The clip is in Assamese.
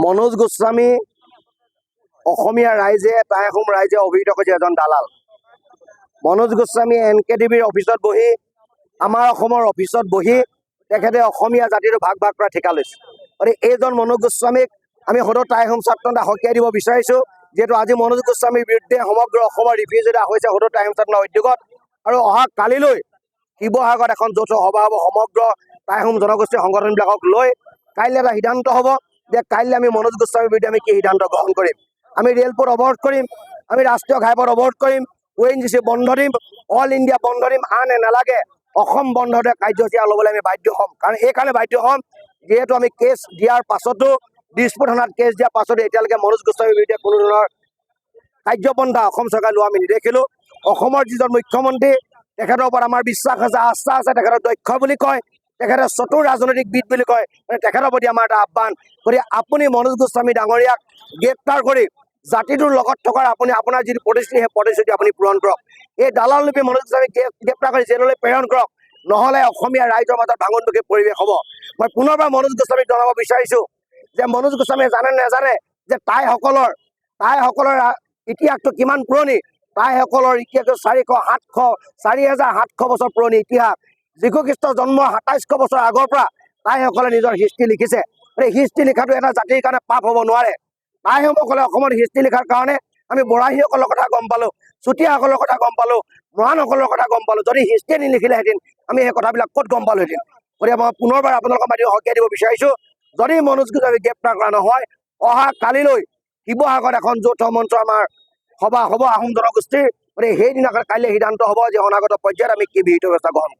মনোজ গোস্বামী অসমীয়া ৰাইজে টাই আহোম ৰাইজে অভিহিত কৰিছে এজন দালাল। মনোজ গোস্বামী NKTVৰ অফিচত বহি আমাৰ অসমৰ অফিচত বহি তেখেতে অসমীয়া জাতিটো ভাগ ভাগ কৰা ঠিকা লৈছে। গতিকে এইজন মনোজ গোস্বামীক আমি সদৌ টাই আহোম ছাত্ৰ সন্থা সকীয়াই দিব বিচাৰিছোঁ, যিহেতু আজি মনোজ গোস্বামীৰ বিৰুদ্ধে সমগ্ৰ অসমৰ ৰিফিউজি এটা হৈছে সদৌ টাই আহোম ছাত্ৰ সন্থাৰ উদ্যোগত। আৰু অহা কালিলৈ শিৱসাগৰত এখন যৌথ সভা হ'ব সমগ্ৰ টাই আহোম জনগোষ্ঠীৰ সংগঠনবিলাকক লৈ। কাইলৈ এটা সিদ্ধান্ত হ'ব যে কাইলৈ আমি মনোজ গোস্বামীৰ বিৰুদ্ধে আমি কি সিদ্ধান্ত গ্ৰহণ কৰিম। আমি ৰেলপথ অৱৰোধ কৰিম, আমি ৰাষ্ট্ৰীয় ঘাইপথ অৱৰোধ কৰিম, ONGC বন্ধ দিম, অল ইণ্ডিয়া বন্ধ দিম, আনে নালাগে অসম বন্ধতে কাৰ্যসূচী ল'বলৈ আমি বাধ্য হ'ম। কাৰণ এইকাৰণে বাধ্য হ'ম যিহেতু আমি কেছ দিয়াৰ পাছতো দিছপুৰ থানাত কেছ দিয়াৰ পাছতো এতিয়ালৈকে মনোজ গোস্বামীৰ বিৰুদ্ধে কোনো ধৰণৰ কাৰ্যপন্থা অসম চৰকাৰে লোৱা আমি নেদেখিলোঁ। অসমৰ যিজন মুখ্যমন্ত্ৰী তেখেতৰ ওপৰত আমাৰ বিশ্বাস আছে, আস্থা আছে, তেখেতক দক্ষ বুলি কয়, তেখেতে চতুৰ ৰাজনৈতিকবিদ বুলি কয়। তেখেতৰ প্ৰতি আমাৰ এটা আহ্বান, গতিকে আপুনি মনোজ গোস্বামী ডাঙৰীয়াক গ্ৰেপ্তাৰ কৰি জাতিটোৰ লগত থকাৰ আপুনি আপোনাৰ যিটো প্ৰতিশ্ৰুতি সেই প্ৰতিশ্ৰুতি আপুনি পূৰণ কৰক। এই দালাল লোপী মনোজ গোস্বামীক গ্ৰেপ্তাৰ কৰি জেললৈ প্ৰেৰণ কৰক, নহ'লে অসমীয়া ৰাইজৰ মাজত ভাঙোনমুখী পৰিৱেশ হ'ব। মই পুনৰবাৰ মনোজ গোস্বামীক জনাব বিচাৰিছোঁ যে মনোজ গোস্বামীয়ে জানে নেজানে যে টাইসকলৰ ইতিহাসটো কিমান পুৰণি। টাইসকলৰ ইতিহাসটো 4,700 বছৰ পুৰণি ইতিহাস। যীশু খ্ৰীষ্টৰ জন্ম 2700 বছৰ আগৰ পৰা টাইসকলে নিজৰ হিষ্ট্ৰী লিখিছে। এই হিষ্ট্ৰী লিখাটো এটা জাতিৰ কাৰণে পাপ হ'ব নোৱাৰে। টাইসকলে অসমৰ হিষ্ট্ৰী লিখাৰ কাৰণে আমি বৰাহীসকলৰ কথা গম পালোঁ, চুতীয়াসকলৰ কথা গম পালোঁ, মৰাণসকলৰ কথা গম পালোঁ। যদি হিষ্ট্ৰীয়ে নিলিখিলেহেঁতেন আমি সেই কথাবিলাক ক'ত গম পালোহেঁতেন। গতিকে মই পুনৰবাৰ আপোনালোকৰ মাধ্যমে সকীয়াই দিব বিচাৰিছোঁ, যদি মনোজ গোস্বামীক গ্ৰেপ্তাৰ কৰা নহয় অহা কালিলৈ শিৱসাগৰত এখন যৌথ মঞ্চ আমাৰ সভা হ'ব আহোম জনগোষ্ঠীৰ। গতিকে সেইদিনাখন কাইলৈ সিদ্ধান্ত হ'ব যে অনাগত পৰ্যায়ত আমি কি বিহিত ব্যৱস্থা গ্ৰহণ